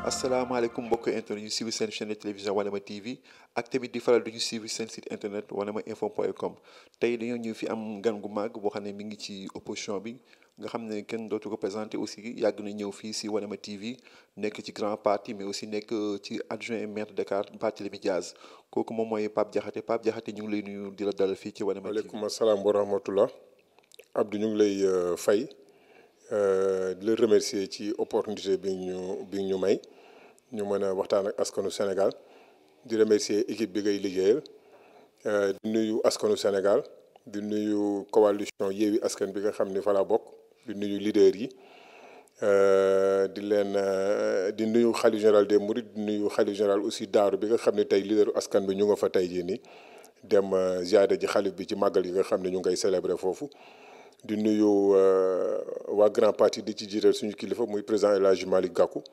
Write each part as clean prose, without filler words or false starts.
asalaamaaleykum mbokk internet yu suivre seen chaîne de télévision Wanema TV ak tamit di faral di ñu suivre seen site internet wanemainfo.com tey dañoo ñëw fi am gan gu màgg boo xam ne mi ngi ci opposition bi nga xam ne kenn dootu ko présenté aussi yàgg na ñëw fii si Wanema TV nekk ci grand parti mais aussi nekk ci adjoint maire de Dakar Barthélémy Dias kooku moom mooy Pape Diakhaté Pape Diakhaté ñu ngi lay nuyu di la dalal fii ci Wanema TV. waaleykum asalaam wa rahmatullah Abdou ñu ngi lay fay di la remercier ci opportunité bi ñu may ñu mën a waxtaan ak askanu Sénégal di remercier équipe bi ngay liggéeyal di nuyu askanu Sénégal di nuyu coalition Yewwi Askan bi nga xam ni fa la bokk di nuyu leader yi di nuyu khalife général des Mourides di nuyu khalife général aussi daaru bi nga xam ne tey leaderu askan bi ñu nga fa tey jii nii dem ziyaare ji xalif bi ci màggal yi nga xam ne ñu ngay célébrer foofu di nuyu waa grand parti di ci jiital suñu kilifa muy président El Hadji Malick Gakou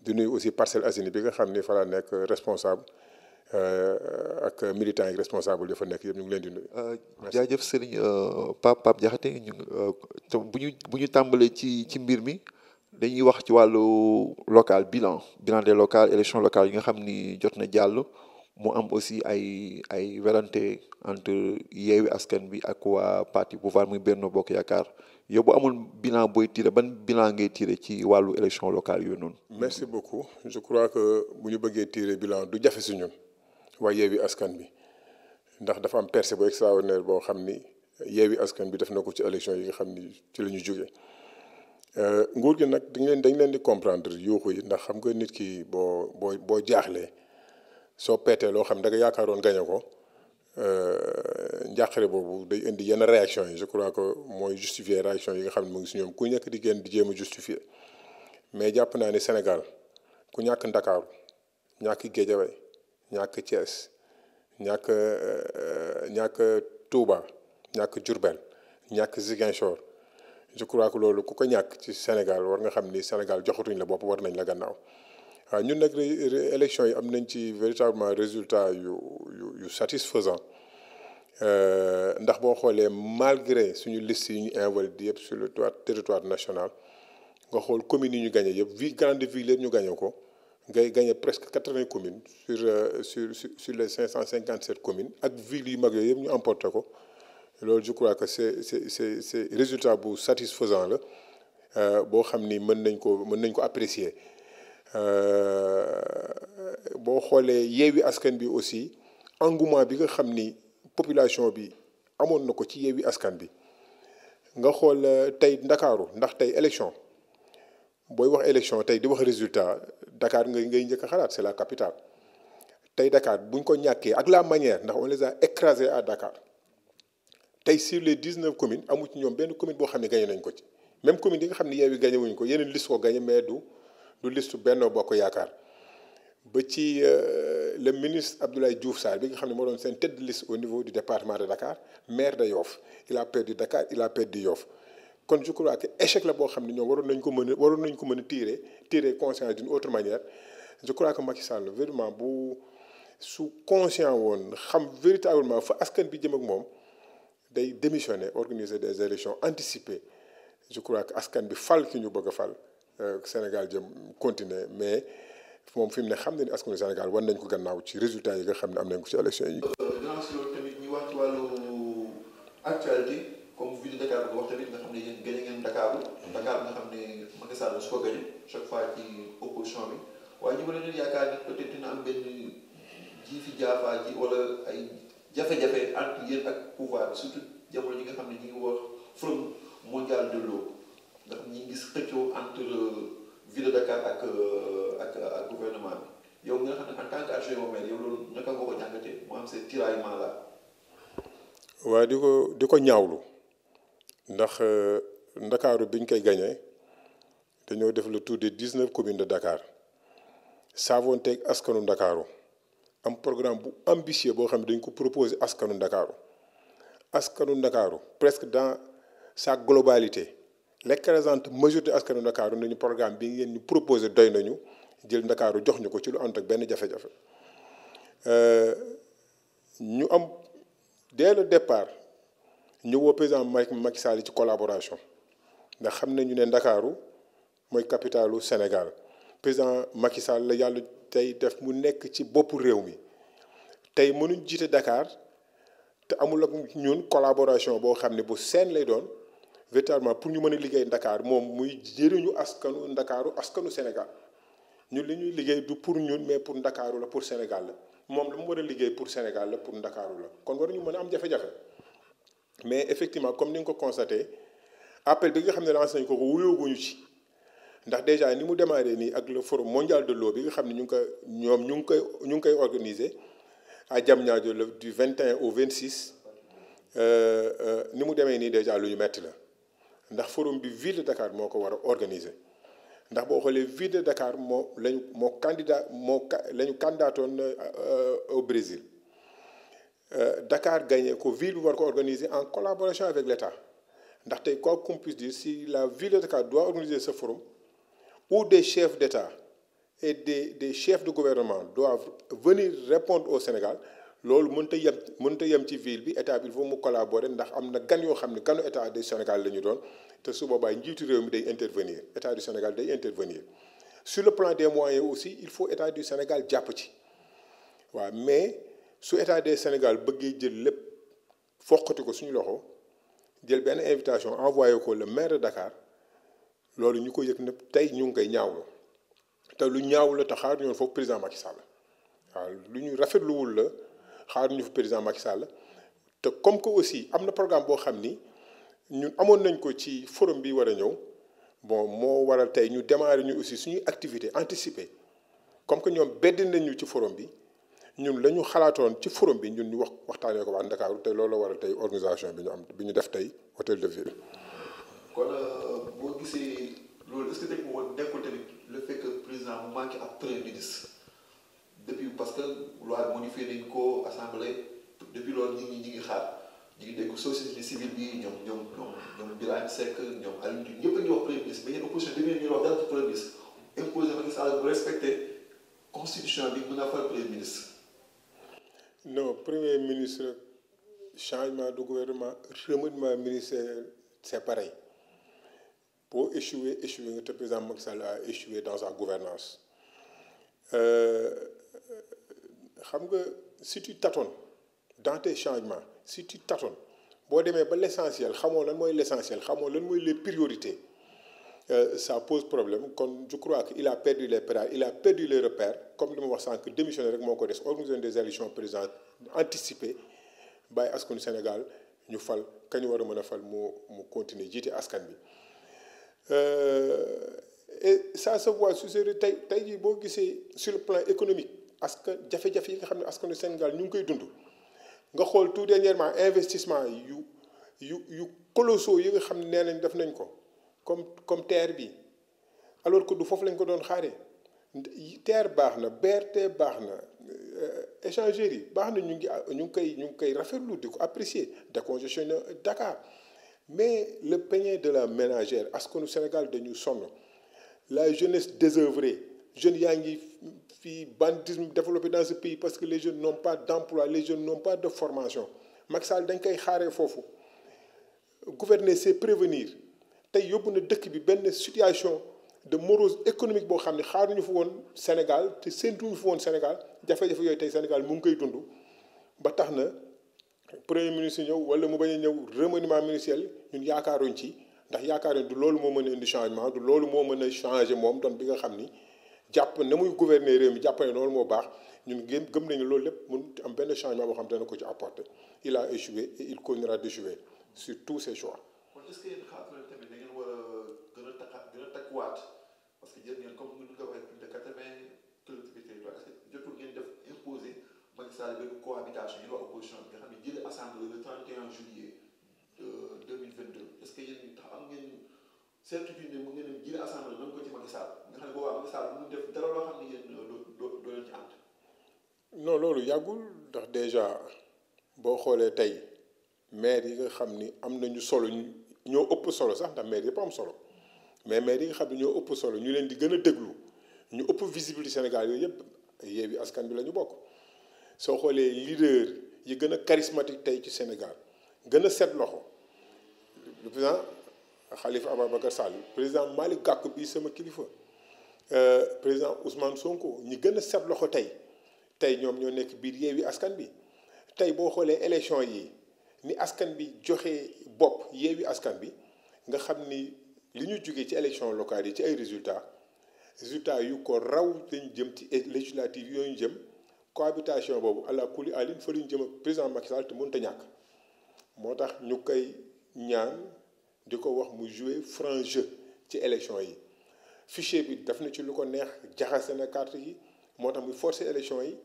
di nuyu aussi Parcelles Assainies bi nga xam ni fa la nekk responsable ak militants yi responsable yi fa nekk yëpp ñu ngi leen di nuyu. jaajëf Serigne Pape Diakhaté ñu bu ñu tàmbalee ci mbir mi dañuy wax ci wàllu local bilan des locales élection locale yi nga xam ni jot na jàll mu am aussi ay werante entre Yewwi Askan bi ak waa parti pouvoir muy Benno Bokk Yaakaar yow bu amul bilan booy tiré ban bilan ngay tiré ci wàllu élection locale yooyu noonu. merci beaucoup je crois que bu ñu bëggee tiré bilan du jafe si ñun waa Yewwi Askan bi ndax dafa am percée bu extraordinaire boo xam ni Yewwi Askan bi def na ko ci élection yi nga xam ni ci la ñu jógee nguur gi nag dañ leen di comprendre yuuxu yi ndax xam nga nit ki boo jaaxlee soo peetee loo xam da nga yaakaaroon gañe ko njàqare boobu day indi yenn réaction yi je crois que mooy justifier réaction yi nga xam ne mu ngi si ñoom ku nekk di génn di jéem a justifier mais jàpp naa ni Sénégal ku ñàkk Ndakaaru ñàkk Guédiawaye ñàkk Thiès ñàkk Touba ñàkk Diourbel ñàkk Ziguinchor je crois que loolu ku ko ñàkk ci Sénégal war nga xam ni Sénégal joxatuñ la bopp war nañ la gannaaw waaw ñun nag élection yi am nañ ci véritablement résultat yu satisfaisant ndax boo xoolee malgré suñu liste yi ñu invalidé yëpp sur le territoire national nga xool communes yi ñu gagné yëpp grande ville yëpp ñu gagné ko ngay gagné presque 80 communes sur les 557 communes ak villes yu mag yooyu yëpp ñu emporté ko loolu je crois que c'est résultat bu satisfaisant la boo xam ni mën nañ ko apprécier boo xoolee Yewwi Askan bi aussi engouement bi nga xam ni population bi amoon na ko ci Yewwi Askan bi nga xool tey Ndakaaru ndax tey élection booy wax élection tey di wax résultat Dakar ngay njëkk a xalaat c'est la capitale tey Dakar buñ ko ñàkkee ak la manière ndax on les a écrasés à Dakar tey sur les 19 communes amu ci ñoom benn commune boo xam ne gagné nañ ko ci même commune yi nga xam ne Yewwi gagné wuñ ko yeneen liste ko gagné mais du liste Benno Bokk Yaakaar ba ci le ministre Abdoulaye Diouf Sarr bi nga xam ne moo doon seen tête de liste au niveau du département de Dakar maire de Yoff il a perdu Dakar il a perdu Yoff kon je crois que échec la boo xam ne ñoom waroon nañ ko mën a tirer conscience d'une autre manière je crois que Macky Sall vraiment su conscient woon xam véritablement fa askan bi jëm ak moom day démissionner organiser des élections anticipées je crois que askan bi fal ki ñu bëgg a fal Sénégal jëm continuer mais moom fi mu ne xam na ni askanu Sénégal war nañ ko gannaaw ci résultats yi nga xam ne am nañ ko ci élection yi. dinaa si loolu tamit ñu wax ci wàllu actualité comme ville de Dakar bi wax tamit nga xam ne yéen gagné ngeen Dakar nga xam ne Macky Sall su ko gagné chaque fois ci opposition bi waaye ñu bëri nañu yaakaar ni peut-être dina am benn ji fi jaafaa ji wala ay jafe-jafe entre yéen ak pouvoir bi surtout jamono ji nga xam ne ñu ngi wax forum mondial de l'eau ndax ñi ngi gis xëccoo entre ville de Dakar ak gouvernement bi yow nga xam ne en tant que adjoint au maire yow loolu naka nga ko jàngatee mu am ces tiraillements là. waaye di ko ñaawlu ndax Ndakaaru biñ koy gagné dañoo def le tour des 19 communes de Dakar saafoonteeg askanu Ndakaaru am programme bu ambitieux boo xam ne dañ ko proposé askanu Ndakaaru presque dans sa globalité l'écrasante majorité askanu Ndakaaru nañu programme bi ngeen ñu proposé doy nañu jël Ndakaaru jox ñu ko ci lu ànd ak benn jafe-jafe ñu am dès le départ ñu woo président Macky Sall ci collaboration ndax xam nañu ne Ndakaaru mooy capitalu Sénégal président Macky Sall la yàlla tey def mu nekk ci boppu réew mi tey mënuñ jiite Dakar te amul ak ñun collaboration boo xam ne bu seen lay doon véritablement pour ñu mën a liggéey Dakar moom muy jëriñu askanu Ndakaaru askanu Sénégal ñun li ñuy liggéey du pour ñun mais pour Ndakaaru la pour Sénégal la moom lu mu war a liggéey pour Sénégal la pour Ndakaaru la kon waruñu mën a am jafe-jafe mais effectivement comme ni nga ko constaté appel bi nga xam ne lancé nañ ko wuyooguñu ci ndax déjà ni mu démarré nii ak le forum mondial de l'eau bi nga xam ne ñu ngi koy organiser à Diamniadio du 21 au 26 ni mu demee nii déjà lu ñu metti la ndax forum bi ville de Dakar moo ko war a organiser ndax boo xoolee ville de Dakar la ñu candidatoon au Brésil Dakar gagné ko ville bi war ko organiser en collaboration avec l'État ndax tey quoi qu'on puisse dire si la ville de Dakar doit organiser ce forum où des chefs d'État et des chefs de gouvernement doivent venir répondre au Sénégal loolu mënta yem ci ville bi état bi il faut mu collaborer ndax am na gan yoo xam ne ganu état du Sénégal la ñu doon te su boobaa njiitu réew mi day intervenir état du Sénégal day intervenir sur le plan des moyens aussi il faut état du Sénégal jàpp ci waaw mais su état du Sénégal bëggee jël lépp foqati ko suñu loxo jël benn invitation envoyé ko le maire de Dakar loolu ñu ko yëg ne tey ñu ngi koy ñaawlu te lu ñaaw la te xaar ñoon foofu président Macky Sall waaw lu ñu rafetluwul la xaar ñu fi président Macky Sall te comme que aussi am na programme boo xam ni ñun amoon nañ ko ci forum bi war a ñëw bon moo waral tey ñu démarrer ñu aussi suñuy activité anticipée comme que ñoom bedd nañ ñu ci forum bi ñun la ñu xalaatoon ci forum bi ñun ñu waxtaanee ko waa Ndakaaru tey loolu la waral tey organisation bi ñu def tey hôtel de ville. kon boo gisee loolu est-ce que teg moo nekkul tamit le fait que président mu manqué ab premier ministre depuis parce que loi modifié nañ ko assemblée depuis loolu ñi ngi xaar ñi ngi dégg société civile bi ñoom Birahim Seck ñoom Alioune Tine ñëpp a ngi wax premier ministre mais yéen opposition demee ñu wax dara ci premier ministre imposé Macky Sall bu respecté constitution bi mën a fal premier ministre. Non, premier ministre changement de gouvernement remaniement ministériel c'est pareil boo échoué nga te président Macky Sall a échoué dans sa gouvernance xam nga si tu tâtonnes dans tes changements si tu tâtonnes boo demee ba l'essentiel xamoo lan mooy l'essentiel xamoo lan mooy les priorités ça pose problème kon je crois que il a perdu les repères comme li ma wax sànq démissionné rek moo ko des organiser des élections président anticipées bàyyi askanu Sénégal ñu fal kañu war a mën a fal mu continuer jiite askan bi et ça se voit sur tey jii boo gisee sur le plan économique askan jafe-jafe yi nga xam ne askanu Sénégal ñu ngi koy dund nga xool tout dernièrement investissement yu colossaux yi nga xam ne nee nañ def nañ ko comme terre bi alors que du foofu lañ ko doon xaaree terre baax na BRT baax na échangeurs yi baax na ñu ngi koy rafetlu di ko apprécier décongestionner Dakar mais le panier de la ménagère askanu Sénégal dañu sonn la jeunesse désœuvrée jeunes yaa ngi fii banditisme développé dans ce pays parce que les jeunes n'ont pas d'emploi les jeunes n'ont pas de formation Macky Sall dañ koy xaaree foofu gouverner c'est prévenir tey yóbbu na dëkk bi benn situation de morose économique boo xam ne xaaruñu fa woon Sénégal te séentuñu fa woon Sénégal jafe-jafe yooyu tey Sénégal mu ngi koy dund ba tax na premier ministre ñëw wala mu bañ a ñëw remaniement ministériel ñun yaakaaruñ ci ndax yaakaaruñ du loolu moo mën a indi changement du loolu moo mën a changer moom doon bi nga xam ni jàpp na muy gouverner réew mi jàpp ne loolu moo baax ñun gëm nañu loolu lépp mun am benn changement boo xam dana ko ci apporter il a échoué et il continuera d'échouer sur tous ses choix. kon est-ce que yéen xaaral tamit da ngeen war a gën a takkuwaat parce que jël ngeen comme ni nga ko waxee plus de 80 collectivités est-ce que jotul ngeen def imposer Macky Sall benn cohabitation yi waa opposition bi nga xam ne jëlee assemblée le 31 juillet 2022 est-ce que yéen tax am ngeen certitude ne mu ngeen jëlee assemblée nan ko ci Macky Sall nga xam ne boobaa Macky Sall mu def dara loo xam ne yéen doo leen ci ànd. non loolu yàggul ndax déjà boo xoolee tey maire yi nga xam ni am nañu solo ñoo ëpp solo sax ndax maire yëpp am solo mais maire yi nga xam ne ñoo ëpp solo ñu leen di gën a déglu ñu ëpp visibilité Sénégal yooyu yëpp Yewwi Askan Wi la ñu bokk soo xoolee leader yi gën a charismatique tey ci Sénégal gën a set loxo le président Khalifa Ababacar Sall président Malick Gakou bi sama kilifa président Ousmane Sonko ñi gën a set loxo tey ñoom ñoo nekk biir Yewwi Askan Wi tey boo xoolee élection yi ni askan bi joxe bopp Yewwi Askan Wi nga xam ni li ñu jógee ci élection locale yi ci ay résultats yu ko raw lañ jëm ci législative yooyu jëm cohabitation boobu àla kuli alin fa luñ jëm ak président Macky Sall te mënut a ñàkk moo tax ñu koy ñaan di ko wax mu jouer franc jeu ci élection yi fichier bi daf na ci lu ko neex jaxase na carte yi moo tax muy forcer élection yi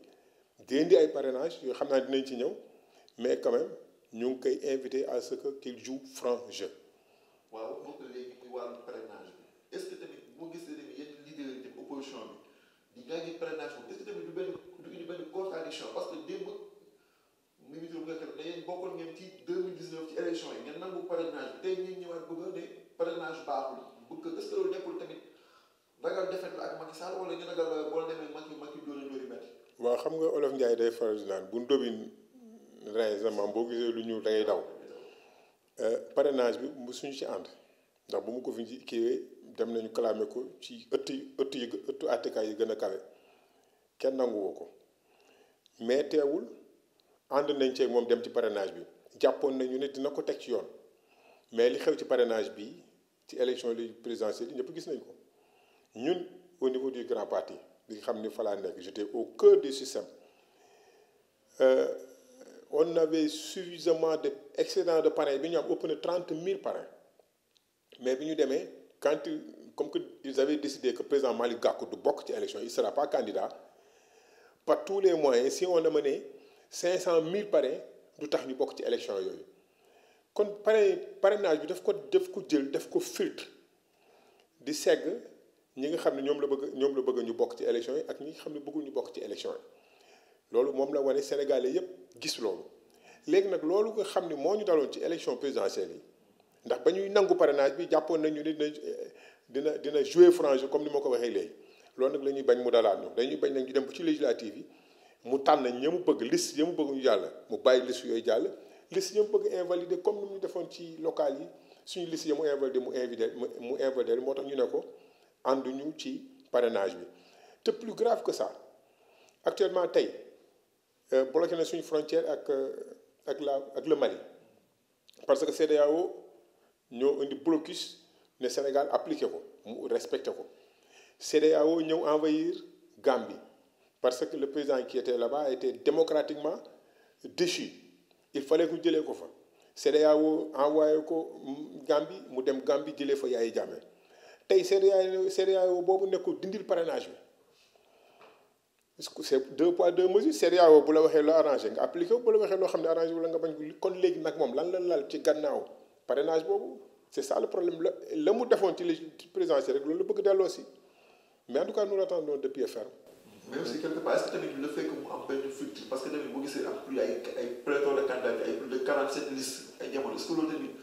di indi ay parrainage yoo xam naa dinañ ci ñëw mais quand même ñu ngi koy invité à ce que qu'il joue franc jeu. waaw bokk léegi muy wàllu parrainage bi est-ce que tamit boo gisee tamit yenn leader yi tamit opposition bi di gagné parrainage boobu est-ce que tamit du indi benn contradiction parce que démb Mimi Touré nga xam ne yéen bokkoon ngeen ci 2019 ci élection yi ngeen nangu parrainage bi tey ñuy ñëwaat bëgg a ne parrainage baaxul bëgg est-ce que loolu nekkul tamit ragal defet la ak Macky Sall wala ñu ragal boo demee Macky dóori metti. waaw xam nga olof Ndiaye day faral di naan bu ndóbin rey sama boo gisee lu ñu dangay daw parrainage bi mu suñu ci ànd ndax bu mu ko fi kiiwee dem nañu clamé ko ci ëttu àttekaay yi gën a kawe kenn nanguwoo ko mais teewul ànd nañ ceeg moom dem ci parrainage bi jàppoon nañu ne dina ko teg ci yoon mais li xew ci parrainage bi ci élection présidentielle yi ñëpp gis nañ ko ñun au niveau du grand parti li xam ni fa laa nekk j'étais au cœur du système on avait suffisamment de excédent de parrain bi ñu am ëpp na 30 000 parrains mais bi ñu demee quand comme que ils avaient décidé que président Malick Gakou du bokk ci élection il sera pas candidat par tous les moyens si on amenait 500 000 parrains du tax ñu bokk ci élection yooyu kon parrainage bi daf ko jël daf ko filtre di segg ñi nga xam ne ñoom la bëgg ñu bokk ci élection yi ak ñi nga xam ne bëggul ñu bokk ci élection yi loolu moom la wane Sénégalais yépp gis loolu léegi nag loolu nga xam ne moo ñu daloon ci élection présidentielle yi ndax ba ñuy nangu parrainage bi jàppoon nañu ne dina jouer franc jeu comme ni ma ko waxee léegi loolu nag la ñuy bañ mu dalaat ñu dañuy bañ nag ñu dem ci législative yi mu tànn ña mu bëgg liste ya mu bëgg ñu jàll mu bàyyi liste yooyu jàll liste ya mu bëgg invalider comme ni mu defoon ci local yi suñu liste ya mu invalider mu invalider moo tax ñu ne ko ànduñu ci parrainage bi te plus grave que ça actuellement tey bloqué na suñu frontière ak le Mali parce que CEDEAO ñoo indi blocus ne Sénégal appliqué ko mu respecté ko CEDEAO ñëw envahir Gambie parce que le président qui était là-bas a été démocratiquement déchu il fallait que ñu jëlee ko fa CEDEAO envoyé ko Gambie mu dem Gambie jëlee fa Yaya Jammeh tey CEDEAO boobu ne ko dindil parrainage bi c'est 2 poids 2 mesures CEDEAO bu la waxee loo arrangé nga appliqué bu la waxee loo xam ne arrangé wala nga bañ kon léegi nag moom lan la lal ci gannaaw parrainage boobu c'est ça le problème la mu defoon ci présidentielle rek loolu la bëgg delloo si mais en tout cas nous l'attendons de pied ferme. mais aussi quelque part est-ce que tamit le fait que mu am benn filtre parce que tamit boo gisee am plus ay pléthore de candidats ay plus de 47 listes ay jamono est-ce que loolu tamit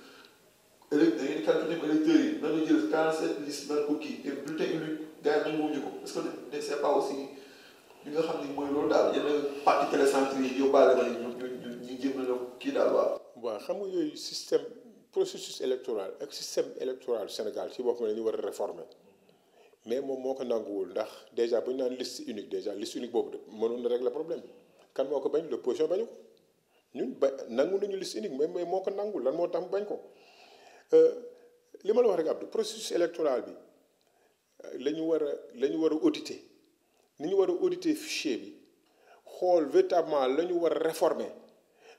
da ngeen di calculer électeurs yi nan la jël 47 listes nan ko kii et bulletin unique gars yi nanguwuñu ko est-ce que c'est pas aussi li nga xam ni mooy loolu daal yenn parti télécentre yi yóbbaale na ñu jéem na kii daal waaw. waaw xam nga yooyu système processus électoral ak système électoral Sénégal ci boppam la ñu war a réformer mais moom moo ko nanguwul ndax déjà bu ñu naan liste unique déjà liste unique boobu mënoon na régler problème bi kan moo ko bañ l'opposition bañu ko ñun nangu nañu liste unique mais moo ko nangul lan moo tax mu bañ ko li ma la wax rek Abdou processus électoral bi la ñu war a auditer ni ñu war a auditer fichier bi xool véritablement la ñu war a réformer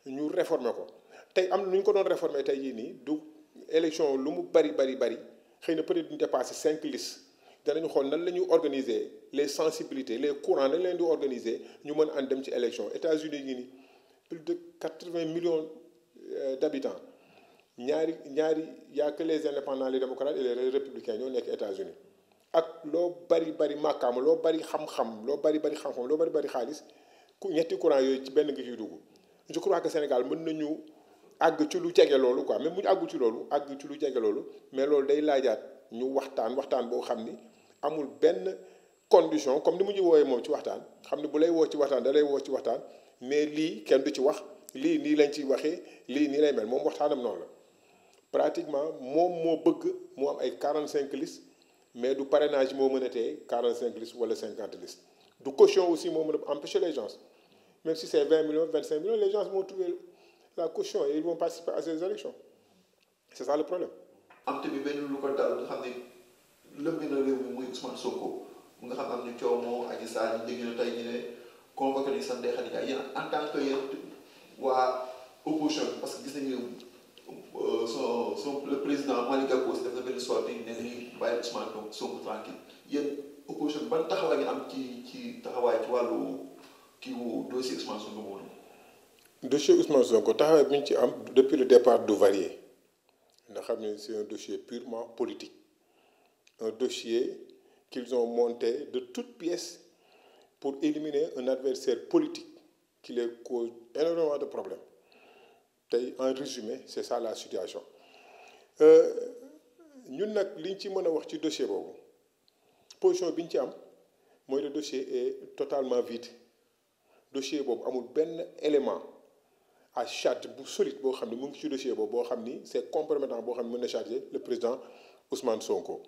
ñu réformer ko tey am na nu ñu ko doon réformer tey jii nii du élection lu mu bari xëy na peut-être ñu dépasser 5 listes danañu xool nan la ñuy organiser les sensibilités les courants nañ leen di organiser ñu mën a dem ci élection États-Unis yi nii plus de 80 millions d'habitants ñaari y a que les indépendants les démocrates et les républicains ñoo nekk États-Unis ak loo bari màkkaama loo bari xam-xam loo bari xaalis ñetti courant yooyu ci benn nga ciy dugg je crois que Sénégal mën nañu àgg ci lu jege loolu quoi même bu ñu àggu ci loolu àgg ci lu jege loolu mais loolu day laajaat ñu waxtaan boo xam ni amul benn condition comme ni mu ñu woowee moom ci waxtaan xam ne bu lay woo ci waxtaan da lay woo ci waxtaan mais lii kenn du ci wax lii nii lañ ciy waxee lii nii lay mel moom waxtaanam noonu la pratiquement moom moo bëgg mu am ay 45 listes mais du parrainage moo mën a tee 45 listes wala 50 listes du caution aussi moo mën a empêcher les gens même si c'est 20 millions 25 millions les gens vont trouver la caution et ils vont participer à ces élections c'est ça le problème. am tamit benn lu ko dal nga xam ne lëmbe na réew mi muy Ousmane Sonko mu nga xam am ni coow moo Adji Sarr ñu dégg na tey ñu ne convoqué nañu Sane Khady Ndiaye yéen en tant que yéen waa opposition bi parce que gis nañu le président Malick Gakou aussi def na benn sortie ne dañuy bàyyi Ousmane Sonko tranquille yéen opposition bi ban taxawaay ngeen am ci taxawaay ci wàllu kii wu dossier Ousmane Sonko boobu. dossier Ousmane Sonko taxawaay bi ñu ci am depuis le départ du varié nga xam ne c'est un dossier purement politique un dossier qu'ils ont monté de toutes pièces pour éliminer un adversaire politique qui les cause énormément de problèmes tey en résumé c'est ça la situation ñun nag liñ ci mën a wax ci dossier boobu position bi ñu ci am mooy le dossier est totalement vide dossier boobu amul benn élément à charge bu solide boo xam ne mu ngi ci dossier boobu boo xam ni c'est compromettant boo xam ne mën na charger le président Ousmane Sonko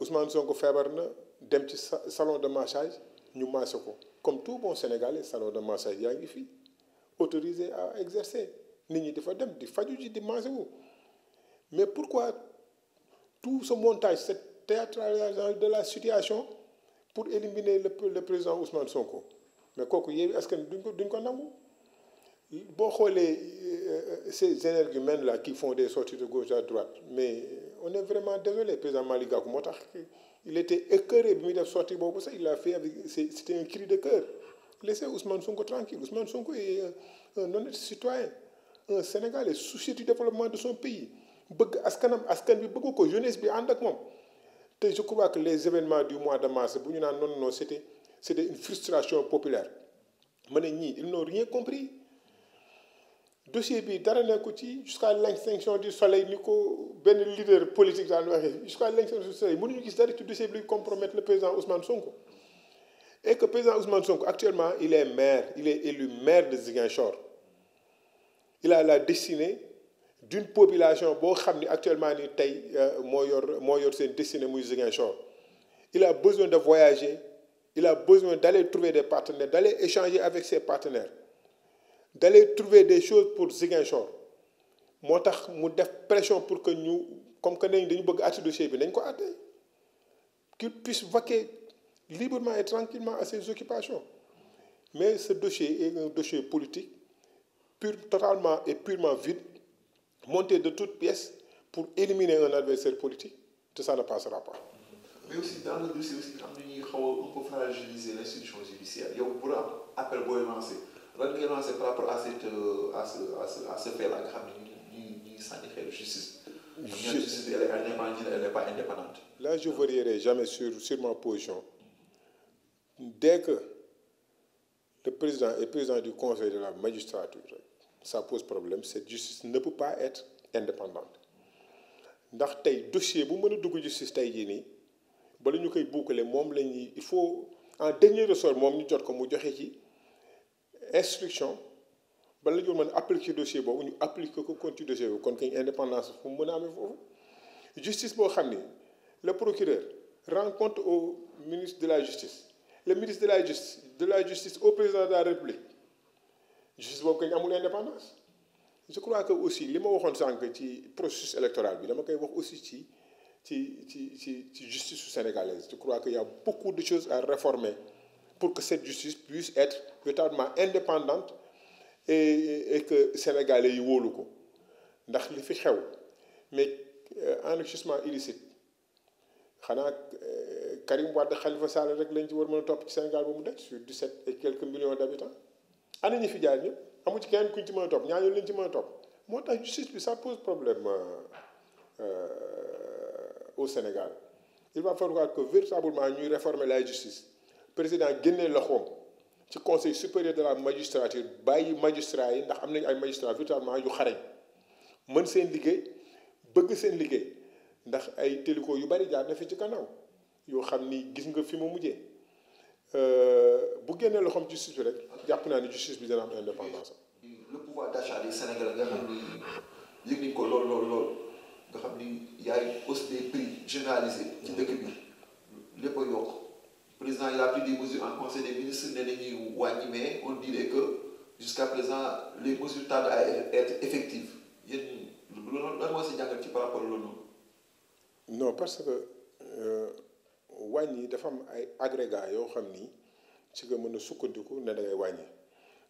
Ousmane Sonko feebar na dem ci salon de massage ñu massé ko comme tout bon Sénégalais salon de massage yaa ngi fii autorisé à exercer nit ñi dafa dem di faju ji di massé wu mais pourquoi tout ce montage cette théâtralisation de la situation pour éliminer le président Ousmane Sonko mais kooku Yewwi Askan Wi duñ ko nangu boo xoolee ces énergumènes là qui font des sorties de gauche à droite mais on est vraiment désolé président Malick Gakou moo tax il était écœuré bi muy def sortie boobu sax il l'a fait avec c'était un cri de cœur laissez Ousmane Sonko tranquille Ousmane Sonko est un honnête citoyen un Sénégalais soucieux du développement de son pays bëgg askan bi bëgg ko jeunesse bi ànd ak moom te je crois que les événements du mois de mars bu ñu naan non c'était une frustration populaire ma ne ñii ils n'ont rien compris dossier bi dara nekku ci jusqu'à l'extinction du soleil ni ko benn leader politique daan waxee jusqu'à l'extinction du soleil mënuñu gis dara ci dossier bi luy compromettre le président Ousmane Sonko et que président Ousmane Sonko actuellement il est élu maire de Ziguinchor il a la destinée d'une population boo xam ni actuellement ni tey moo yor seen destinée muy Ziguinchor il a besoin de voyager il a besoin d'aller trouver des partenaires d'aller échanger avec ses partenaires d'aller trouver des choses pour Ziguinchor moo tax mu def pression pour que ñu comme que nañ dañu bëgg àtte dossier bi nañ ko àtte qu'il puisse vaquer librement et tranquillement à ses occupations mais ce dossier est un dossier politique totalement et purement vide monté de toutes pièces pour éliminer un adversaire politique te ça ne passera pas. mais aussi dans le dossier aussi am na ñuy xaw a un peu fragiliser l'institution judiciaire yow bu la am appel booy lancé lan ngay lancé par rapport à ce fait là nga xam ne ñuy sànni xeetu justice. justice bi elle est indépendante elle n'est pas indépendante. Là je varierai jamais sur ma position dès que le président est président du conseil de la magistrature ça pose problème cette justice ne peut pas être indépendante ndax tey dossier bu mën a dugg justice tey jii nii bala ñu koy boucler moom la ñuy il faut en dernier ressort moom ñu jot ko mu joxe ci instruction bala ñu mën a appliquer dossier boobu ñu appliquer ko continue dossier boobu kon kañ indépendance fu mu mën a amee foofu justice boo xam ni le procureur rend compte au ministre de la justice le ministre de la justice au président de la république justice boobu kañ amul indépendance je crois que aussi li ma waxoon sànq ci processus électoral bi dama koy wax aussi ci justice sénégalaise je crois qu'il y a beaucoup de choses à réformer pour que cette justice puisse être véritablement indépendante et que sénégalais yi wóolu ko ndax li fi xew mais enrichissement illicite xanaa Karim Wade Khalifa Sall rek lañ ci war mën a topp ci Sénégal ba mu daj sur 17 et quelques millions d'habitants ana ñi fi jaar ñëpp amu ci kenn kuñ ci mën a topp ñaar lañ ci mën a topp moo tax justice bi ça pose problème au Sénégal il va falloir que véritablement ñuy réformer la justice président génnee loxoom ci conseil supérieur de la magistrature bàyyi magistrat yi ndax am nañu ay magistrats véritablement yu xarañ mën seen liggéey bëgg seen liggéey ndax ay téliko yu bari jaar na fi ci gannaaw yoo xam ni gis nga fi mu mujjee bu génnee loxoom justice bi rek jàpp naa ni justice bi dina am indépendance. le pouvoir d'achat des Sénégalais nga xam ni yëg nañ ko lool nga xam ni y a une hausse des prix généralisé ci dëkk bi lépp a yokk président il a pris des mesures en conseil des ministres ne nañuy wàññi mais on dirait que jusqu'à présent les mesures tardent à être effectives yéen loolu lan moo si jàngat ci par rapport loolu noonu. non parce que wàññi dafa am ay agrégats yoo xam ni ci nga mën a sukkandiku ne da ngay wàññi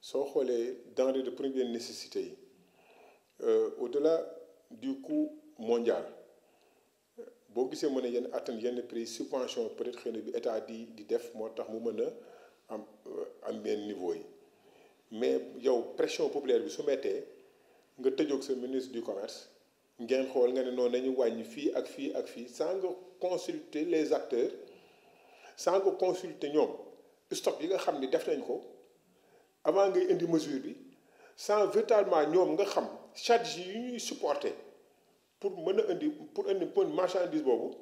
soo xoolee denrées de première nécessité yi au-delà du coût mondial boo gisee mën a yenn atteindre yenn prix subvention peut-être xëy na bi état di def moo tax mu mën a am benn niveau yi mais yow pression populaire bi su mettee nga tëjoog sa ministre du commerce ngeen xool nga ne noonu nañu wàññi fii ak fii ak fii sans nga consulter les acteurs sans nga consulter ñoom stock yi nga xam ni def nañ ko avant ngay indi mesure bi sans véritablement ñoom nga xam charge yi ñuy supporter pour mën a indi pour marchandise boobu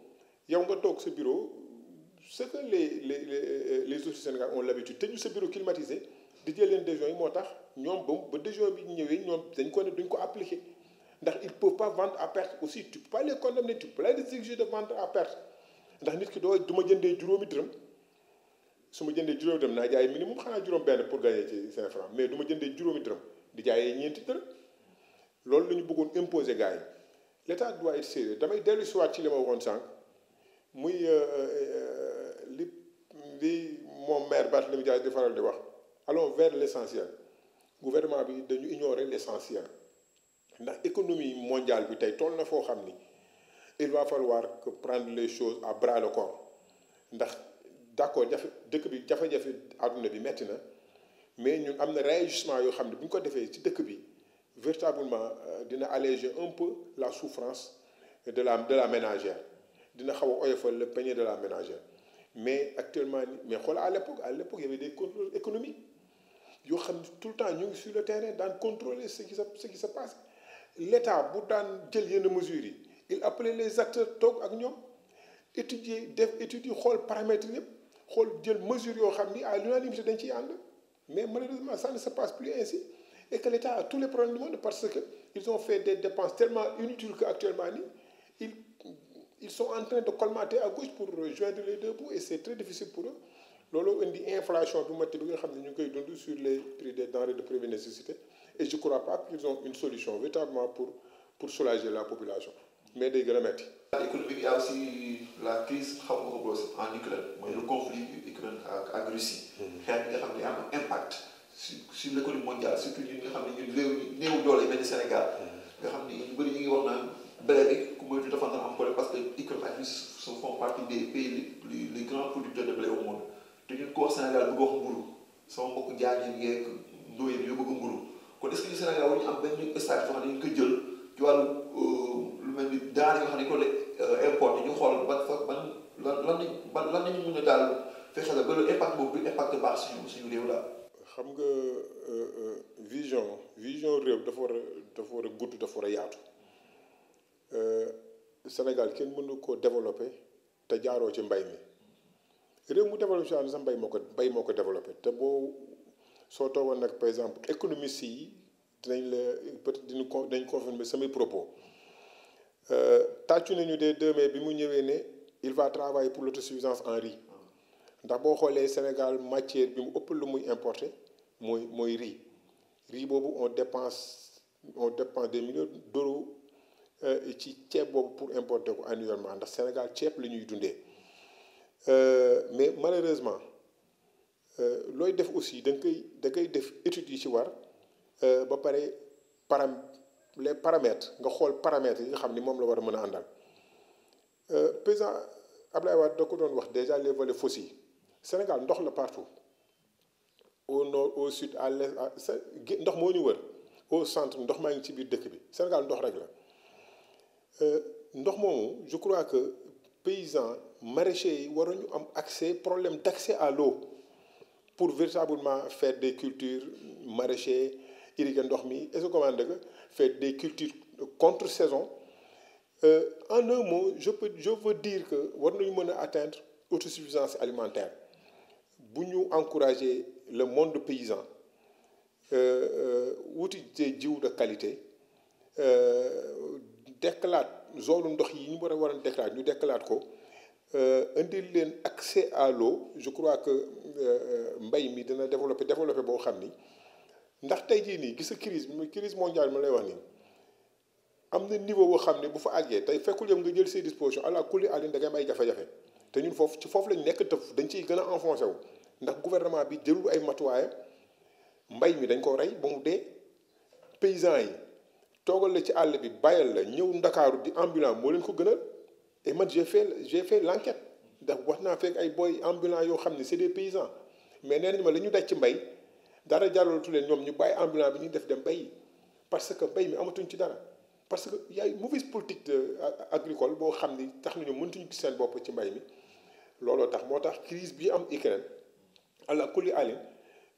yow nga toog sa bureau ce que les autres Sénégal ont l'habitude te ñu sa bureau climatisé di jël leen décisions yi moo tax ñoom ba décision bi ñëwee ñoom dañ ko ne duñ ko appliquer ndax ils peuvent pas vendre à perte aussi tu peux pas les condamner tu peux pas les exiger de vendre à perte ndax nit ki du ma jëndee juróomi dërëm su ma jëndee juróomi dërëm naa jaay minimum xanaa juróom benn pour gagner ci 5 francs mais du ma jëndee juróomi dërëm di jaayee ñeenti dërëm loolu la ñu bëggoon imposer gars yi l'état doit être sérieux damay dellu si waat ci li ma waxoon sànq muy li moom maire Barthélémy Dias di faral di wax allons vers l'essentiel gouvernement bi dañu ignorer l'essentiel ndax économie mondiale bi tey toll na foo xam ni il va falloir que prendre les choses à bras le corps ndax d'accord dëkk bi jafe-jafe àdduna bi metti na mais ñun am na réajustement yoo xam ne bu ñu ko defee ci dëkk bi véritablement dina alléger un peu la souffrance de la ménagère dina xaw a oyofal le peignet de la ménagère mais actuellement mais xool à l'époque il y avait des contrôles économiques yoo xam ne tout le temps ñu ngi sur le terrain daan contrôler ce qui se passe l'État bu daan jël yenn mesures yi il appelait les acteurs toog ak ñoom étudier xool paramètres yëpp xool jël mesures yoo xam ni à l'unanimité dañ ciy ànd mais malheureusement ça ne se passe plus ainsi et que l'État a tous les problèmes du monde parce que ils ont fait des dépenses tellement inutiles que actuellement nii ils sont en train de colmater à gauche pour joindre les deux bouts et c'est très difficile pour eux loolu indi inflation bu métti bi nga xam ne ñu ngi koy dund sur les prix des denrées de première nécessité et je crois pas qu'ils ont une solution véritablement pour soulager la population mais day gën a métti. économique il y a aussi la crise xam nga ko en Ukraine mooy le conflit Ukraine ak Russie. xeex bi nga xam ne am impact sur l'économie mondiale surtout ñun nga xam ne ñun réew yi néew doole yi mel ni Sénégal. nga xam ne ñu bëri ñu ngi wax naan blé bi ku moytu dafa na am problème parce que Ukraine ak Russie font partie des pays les grands producteurs de blé au monde te ñun ko wax Sénégal bëgg wax mburu sama mbokk jaajëf yeeg ndóoyeen yoo bëgg mburu kon est-ce que ñu Sénégal war ñu am benn stage boo xam ne dañu ko jël ci wàllu lu mel ni denrée yoo xam ne dañu ko importé ñu xool lan nañu mën a daal fexe la ba le impact boobu du impact baax suñu réew daal. xam nga vision réew dafa war a gudd dafa war a yaatu Sénégal kenn mënu ko développer te jaaroo ci mbay mi réew mu développé ci sax mbay moo ko développé te soo toogoon nag par exemple économistes yi dinañ la peut-être dañ confirmer samay propos tàccu nañu dès 2 mai bi mu ñëwee ne il va travailler pour l'autosuffisance en riz ndax boo xoolee Sénégal matière bi mu ëpp lu muy importer mooy riz boobu on dépense des millions d'euros ci ceeb boobu pour importer ko annuellement ndax Sénégal ceeb la ñuy dundee mais malheureusement looy def aussi da ngay def études yi ci war ba pare les paramètres nga xool paramètres yi nga xam ni moom la war a mën a àndal président Abdoulaye Wade da ko doon wax déjà les vallées fossiles Sénégal ndox la partout au nord au sud à l'est ndox moo ñu wër au centre ndox maa ngi ci biir dëkk bi Sénégal ndox rek la ndox moomu je crois que paysans maraîchers yi waruñu am problème d'accès à l'eau pour véritablement faire des cultures maraîchères irriguer ndox mi est-ce que comment dire faire des cultures contre saison en un mot je veux dire que war nañu mën a atteindre autosuffisance alimentaire bu ñu encourager le monde paysan wuti des jiw de qualité dekkalaat zone ndox yi ñu war a déclarer ñu déclarer ko indil leen accès à l'eau je crois que mbay mi dina développer boo xam ni ndax tey jii nii gis nga crise mondiale ma lay wax nii am na niveau boo xam ne bu fa àggee tey fekkul yow nga jël ses dispositions ala kulli àllin da ngay am ay jafe-jafe te ñun foofu lañ nekk te dañ ciy gën a enfoncé wu ndax gouvernement bi jëlul ay matuwaayam mbay mi dañ ko rey ba mu dee paysans yi toogal la ci àll bi bàyyal la ñëw ndakaaru di ambulant moo leen ko gënal et man j'ai fait l'enquête ndax wax naa fekk ay boy ambulants yoo xam ne c'est des paysans mais nee nañu ma la ñu daj ci mbay dara jaralatu leen ñoom ñu bàyyi ambulant bi ñuy def dem bay parce que mbay mi amatuñ ci dara parce que y a une mauvaise politique agricole boo xam ni tax nañu mëntuñu gis seen bopp ci mbay mi looloo tax moo tax crise bi am Ukraine ala kulli alin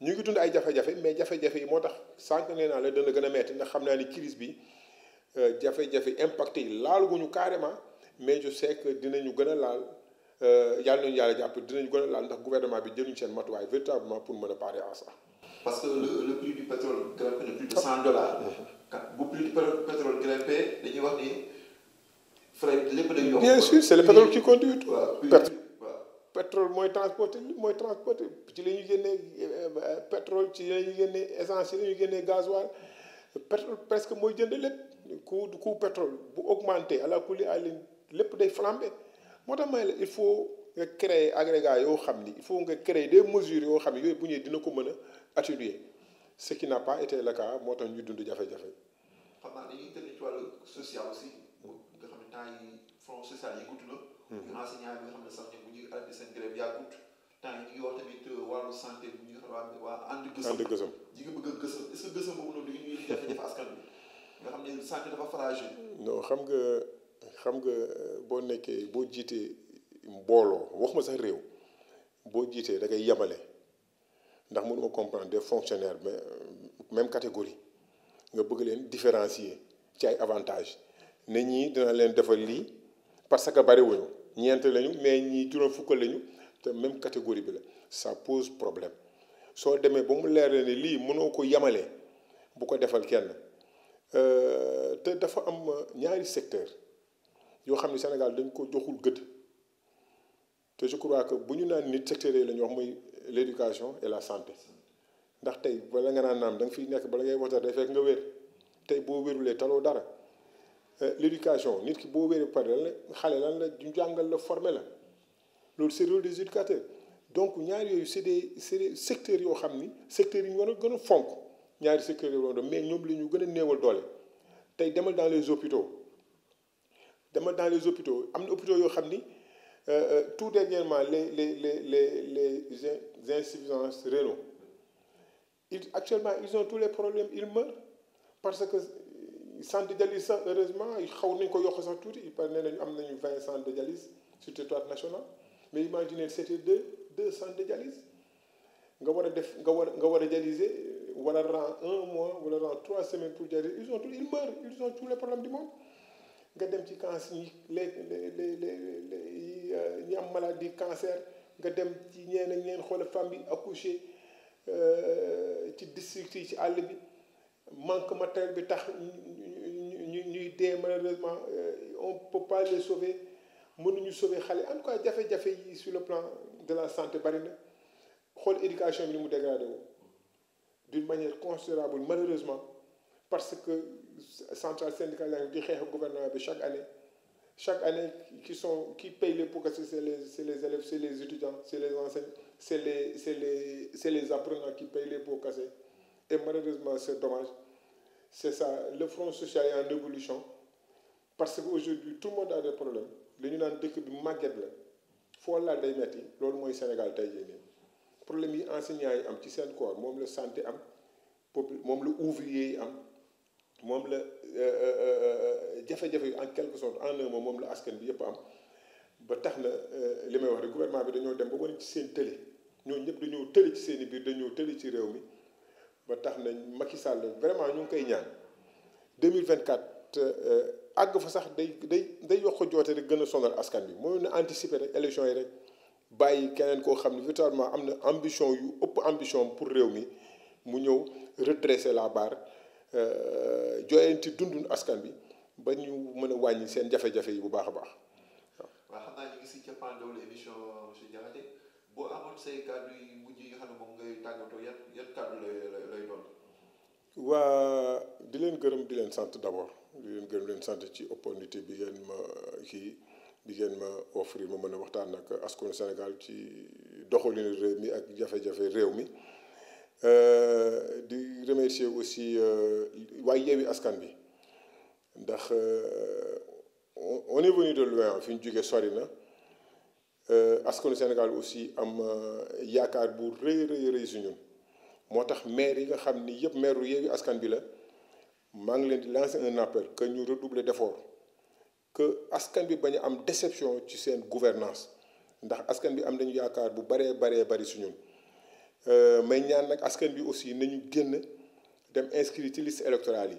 ñu ngi dund ay jafe-jafe mais jafe-jafe yi moo tax sànq nee naa la dana gën a metti ndax xam naa ni crise bi jafe-jafe impacté yi laaluguñu carrément mais je sais que dinañu gën a laal yàlla nañu yàlla jàpp dinañu gën a laal ndax gouvernement bi jëluñu seen matuwaay véritablement pour mën a parer à ça. parce que le prix du pétrole grimpé de plus de $100. bu prix du pétrole grimpé dañuy wax ni frais lépp day yokk. bien sûr c'est le pétrole qui conduit. waaw pétrole mooy transporté ci la ñuy génnee pétrole ci la ñuy génnee essence ci la ñuy génnee gasoil pétrole presque mooy jënd lépp coût pétrole bu augmenté à la kulli àllin lépp day flambé moo tax may la il faut nga créer agrégat yoo xam ni il faut nga créer des mesures yoo xam ne yooyu bu ñëwee dina ko mën a atténuer ce qui n'a pas été le cas moo tax ñu dund jafe-jafe. xam naa dañuy tënk ci wàllu social aussi nga xam ne temps yi front social yi gudd na. enseignant bi nga xam ne sax ñoom bu ñuy arrêté seen grève yàggut temps yi ñu ngi wax tamit wàllu santé bu ñuy xam waa ànd gësëm ji nga bëgg a gësëm est-ce que gësëm boobu noonu dañuy ñuy jafe-jafe askan bi nga xam ne santé dafa fragile. non xam nga boo nekkee boo jiitee mbooloo waxuma sax réew boo jiitee da ngay yemale ndax mënuma comprendre des fonctionnaires mais même catégorie nga bëgg leen différencier ci ay avantages ne ñii dina leen defal lii parce que bariwuñu ñeent lañu mais ñii juróom fukk lañu te même catégorie bi la ça pose problème soo demee ba mu leer ne lii mënoo ko yemale bu ko defal kenn te dafa am ñaari secteur yoo xam ne Sénégal dañ ko joxul gëdd te je crois que bu ñu naan nit secteurs yi la ñu wax muy l'éducation et la santé ndax tey bala nga naan naam da nga fiy nekk bala ngay waxtaan day fekk nga wér tey boo wérulee taloo dara l'éducation nit ki boo wéree pare lan la xale lan la ñu jàngal la former la loolu c'est le rôle des éducateurs donc ñaar yooyu c'est des secteurs yoo xam ni secteurs yi ñu war a gën a fonk ñaari secteurs yoo doon mais ñoom la ñu gën a néewal doole tey demal dans les hôpitaux am na hôpitaux yoo xam ni tout dernièrement les insuffisances rénaux actuellement ils ont tous les problèmes ils meurent parce que centre de dialyse sax heureusement xaw nañ ko yokk sax tuuti il paraît nañu am nañu 20 centres de dialyse sur le territoire national mais imaginez c'était deux centres de dialyse nga war a dialyser war a rend 1 mois wala rend 3 semaines pour dialyser ils ont tous les problèmes du monde nga dem ci cancer ñi am maladie cancer nga dem ci ñeen xoolal femme bi accoucher ci district yi ci àll bi manque matériel bi tax ñuy dee malheureusement on peut pas les sauver mënuñu sauver xale en tout cas jafe-jafe yi sur le plan de la santé bari na xool éducation bi ni mu dégradé wu d'une manière considérable malheureusement parce que centrale syndicale di xeex gouvernement bi chaque année qui paye les pots cassés c'est les élèves c'est les étudiants c'est les enseignants c'est les apprenants qui payent les pots cassés et malheureusement c'est dommage c'est ça le front social est en évolution parce que aujourd'hui tout le monde a des problèmes li ñu naan dëkk bi màgget la foo laal day metti loolu mooy Sénégal tey jii nii problème yi enseignants yi am ci seen corps moom la santé am moom la ouvrier yi am moom la jafe-jafe yi en quelque sorte en un mot moom la askan bi yëpp am ba tax na li may wax rek gouvernement bi dañoo dem ba wane ci seen tëli ñooñu ñëpp dañoo tëli ci seen i biir dañoo tëli ci réew mi ba tax na Macky Sall vraiment ñu ngi koy ñaan 2024 àgg fa sax day yokk joote rek gën a sonal askan bi mooy na anticiper rek élection yi rek bàyyi keneen koo xam ne véritablement am na ambition yu ëpp ambition pour réew mi mu ñëw redresser la barre joyanti dundun askan bi ba ñu mën a wàññi seen jafe-jafe yi bu baax a baax. waaw xam naa ñu ngi si cappaandawu émission monsieur Diakhaté boo amoon say kàddu yu mujj yi nga xam ne moom ngay tàggatoo yan kàddu lay doon. waa di leen gërëm di leen sant d'abord di leen gërëm di leen sant ci opportunité bi ngeen ma offrir ma mën a waxtaan ak askanu Sénégal ci doxalinu réew mi ak jafe-jafe réew mi di remercier aussi waaye Yewwi Askan Wi ndax on est venu de loin fi ñu jógee sori na askanu Sénégal aussi am yaakaar bu rëy si ñun. moo tax maire yi nga xam ni yëpp maire Yewwi Askan Wi la maa ngi leen di lancer un appel que ñu redoubler d'effort que askan bi bañ a am déception ci seen gouvernance ndax askan bi am nañu yaakaar bu bari si ñun may ñaan nag askan bi aussi nañu génn dem inscrire ci liste électorale yi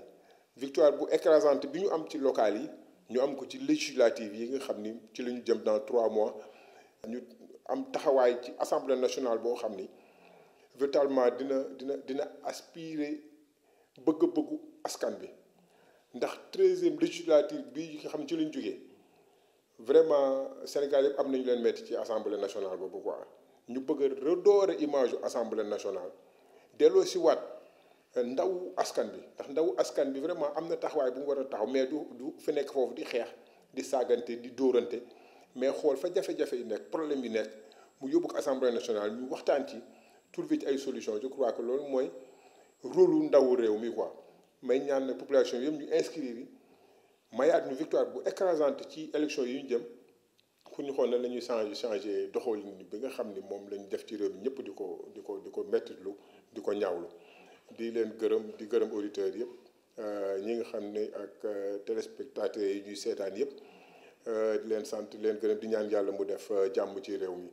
victoire bu écrasante bi ñu am ci locales yi ñu am ko ci législative yi nga xam ni ci la ñu jëm dans 3 mois ñu am taxawaay ci assemblée nationale boo xam ni véritablement dina aspirer bëgg-bëggu askan bi ndax 13e législature bi nga xam ci lañ jógee vraiment Sénégal yëpp am nañu leen metti ci assemblée nationale boobu quoi ñu bëgg a redorer image yu assemblée nationale delloo si waat ndaw askan bi ndax ndaw askan bi vraiment am na taxawaay bu mu war a taxaw mais du fi nekk foofu di xeex di saagante di dóorante mais xool fa jafe-jafe yi nekk problème yi nekk mu yóbbu ko assemblée nationale ñu waxtaan ci trouver ci ay solution je crois que loolu mooy rôle ndawu réew mi quoi may ñaan nag population yëpp ñu inscrire yi mayaat ñu victoire bu écrasante ci élection yi ñu jëm pour ñu xool na la ñuy changer doxalin bi nga xam ni moom lañ def ci réew mi ñëpp di ko mettitlu di ko ñaawlu di leen di gërëm auditeurs yëpp ñi nga xam ne ak téléspectateurs yi ñuy seetaan yëpp di leen sant di leen gërëm di ñaan yàlla mu def jàmm ci réew mi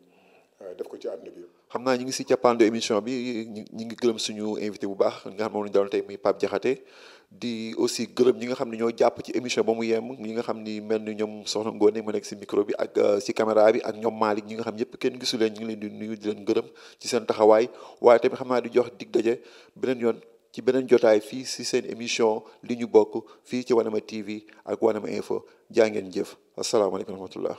def ko ci àdduna bi yëpp. xam naa ñu ngi si cappaandu émission bi ñu ngi gërëm suñu invité bu baax nga xam moom la ñu doon tey muy Pape Diakhaté di aussi gërëm ñi nga xam ne ñoo jàpp ci émission ba mu yem ñi nga xam ni mel ni ñoom Soxna Ngoné ma nekk si micro bi ak si caméra bi ak ñoom Malick ñi nga xam ñëpp kenn gisu leen ñu ngi leen di nuyu di leen gërëm ci seen taxawaay waaye tamit xam naa di jox dig daje beneen yoon ci beneen jotaay fii si seen émission li ñu bokk fii ci Wanema TV ak Wanema Info jaa ngeen jëf asalaamaaleykum wa rahmatullah